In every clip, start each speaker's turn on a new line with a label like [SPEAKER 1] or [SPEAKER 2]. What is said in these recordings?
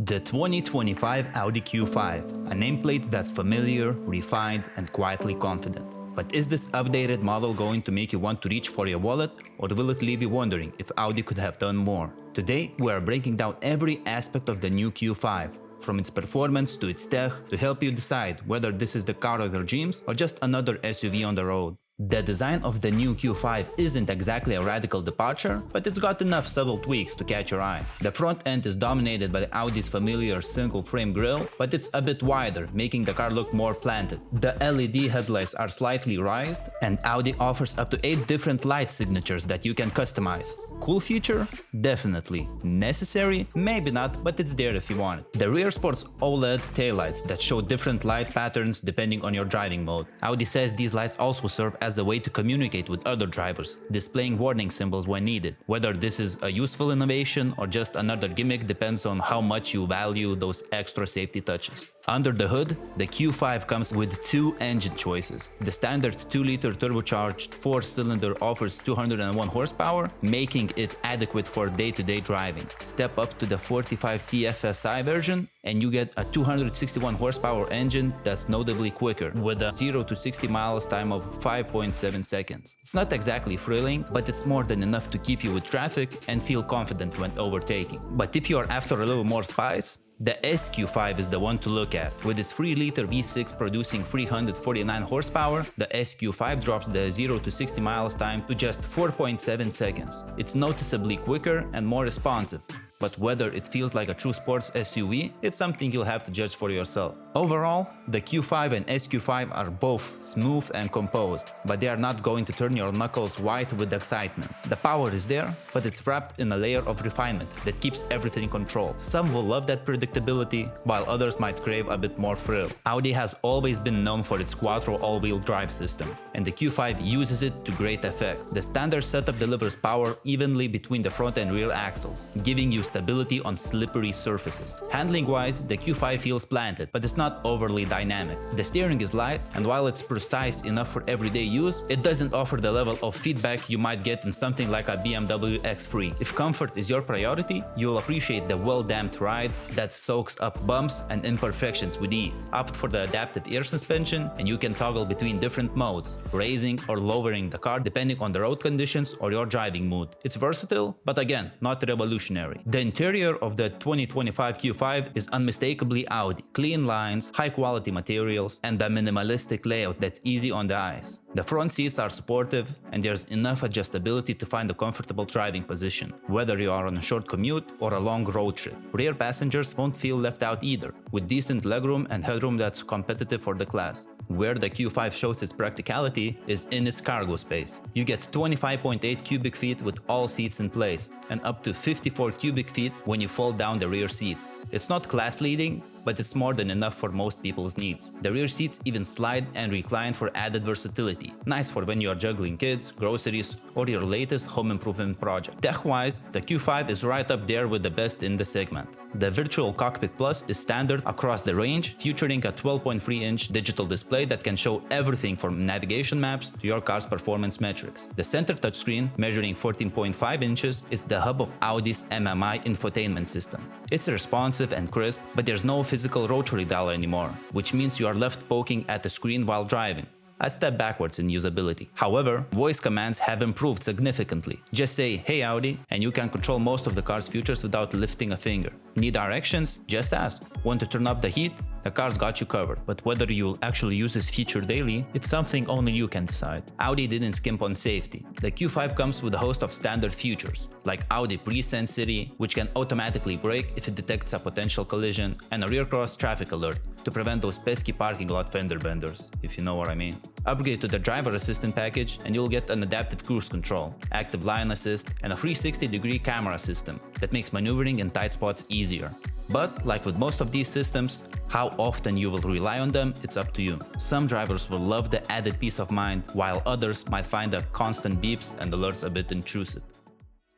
[SPEAKER 1] The 2025 Audi Q5, a nameplate that's familiar, refined, and quietly confident. But is this updated model going to make you want to reach for your wallet, or will it leave you wondering if Audi could have done more? Today, we are breaking down every aspect of the new Q5, from its performance to its tech, to help you decide whether this is the car of your dreams or just another SUV on the road. The design of the new Q5 isn't exactly a radical departure, but it's got enough subtle tweaks to catch your eye. The front end is dominated by Audi's familiar single-frame grille, but it's a bit wider, making the car look more planted. The LED headlights are slightly raised, and Audi offers up to 8 different light signatures that you can customize. Cool feature? Definitely. Necessary? Maybe not, but it's there if you want it. The rear sports OLED taillights that show different light patterns depending on your driving mode. Audi says these lights also serve as a way to communicate with other drivers, displaying warning symbols when needed. Whether this is a useful innovation or just another gimmick depends on how much you value those extra safety touches. Under the hood, the Q5 comes with 2 engine choices. The standard 2-liter turbocharged 4-cylinder offers 201 horsepower, making it adequate for day-to-day driving. Step up to the 45 TFSI version and you get a 261 horsepower engine that's notably quicker, with a 0 to 60 miles time of 5.7 seconds. It's not exactly thrilling, but it's more than enough to keep you with traffic and feel confident when overtaking. But if you are after a little more spice, the SQ5 is the one to look at. With its 3-liter V6 producing 349 horsepower, the SQ5 drops the 0 to 60 miles time to just 4.7 seconds. It's noticeably quicker and more responsive, but whether it feels like a true sports SUV, it's something you'll have to judge for yourself. Overall, the Q5 and SQ5 are both smooth and composed, but they are not going to turn your knuckles white with excitement. The power is there, but it's wrapped in a layer of refinement that keeps everything in control. Some will love that predictability, while others might crave a bit more thrill. Audi has always been known for its quattro all-wheel drive system, and the Q5 uses it to great effect. The standard setup delivers power evenly between the front and rear axles, giving you stability on slippery surfaces. Handling-wise, the Q5 feels planted, but it's not overly dynamic. The steering is light, and while it's precise enough for everyday use, it doesn't offer the level of feedback you might get in something like a BMW X3. If comfort is your priority, you'll appreciate the well-damped ride that soaks up bumps and imperfections with ease. Opt for the adaptive air suspension, and you can toggle between different modes, raising or lowering the car depending on the road conditions or your driving mood. It's versatile, but again, not revolutionary. The interior of the 2025 Q5 is unmistakably Audi. Clean lines, high-quality materials, and a minimalistic layout that's easy on the eyes. The front seats are supportive, and there's enough adjustability to find a comfortable driving position, whether you are on a short commute or a long road trip. Rear passengers won't feel left out either, with decent legroom and headroom that's competitive for the class. Where the Q5 shows its practicality is in its cargo space. You get 25.8 cubic feet with all seats in place, and up to 54 cubic feet when you fold down the rear seats. It's not class-leading, but it's more than enough for most people's needs. The rear seats even slide and recline for added versatility. Nice for when you are juggling kids, groceries, or your latest home improvement project. Tech-wise, the Q5 is right up there with the best in the segment. The Virtual Cockpit Plus is standard across the range, featuring a 12.3-inch digital display that can show everything from navigation maps to your car's performance metrics. The center touchscreen, measuring 14.5 inches, is the hub of Audi's MMI infotainment system. It's responsive and crisp, but there's no physical rotary dial anymore, which means you are left poking at the screen while driving. A step backwards in usability. However, voice commands have improved significantly. Just say, "Hey Audi," and you can control most of the car's features without lifting a finger. Need directions? Just ask. Want to turn up the heat? The car's got you covered. But whether you'll actually use this feature daily, it's something only you can decide. Audi didn't skimp on safety. The Q5 comes with a host of standard features, like Audi Pre-Sense City, which can automatically brake if it detects a potential collision, and a rear cross traffic alert to prevent those pesky parking lot fender benders, if you know what I mean. Upgrade to the driver assistant package and you'll get an adaptive cruise control, active lane assist, and a 360-degree camera system that makes maneuvering in tight spots easier. But, like with most of these systems, how often you will rely on them, it's up to you. Some drivers will love the added peace of mind, while others might find the constant beeps and alerts a bit intrusive.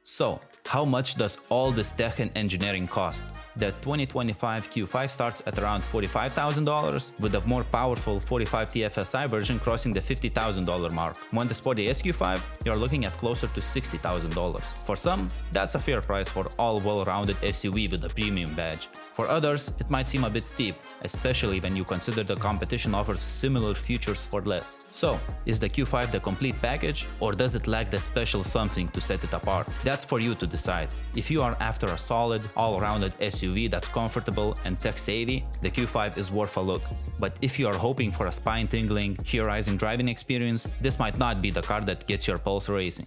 [SPEAKER 1] So, how much does all this tech and engineering cost? the 2025 Q5 starts at around $45,000, with a more powerful 45 TFSI version crossing the $50,000 mark. On the sporty SQ5, you're looking at closer to $60,000. For some, that's a fair price for all well-rounded SUV with a premium badge. For others, it might seem a bit steep, especially when you consider the competition offers similar features for less. So, is the Q5 the complete package, or does it lack the special something to set it apart? That's for you to decide. If you are after a solid, all-rounded SUV that's comfortable and tech-savvy, the Q5 is worth a look. But if you are hoping for a spine-tingling, hair-raising driving experience, this might not be the car that gets your pulse racing.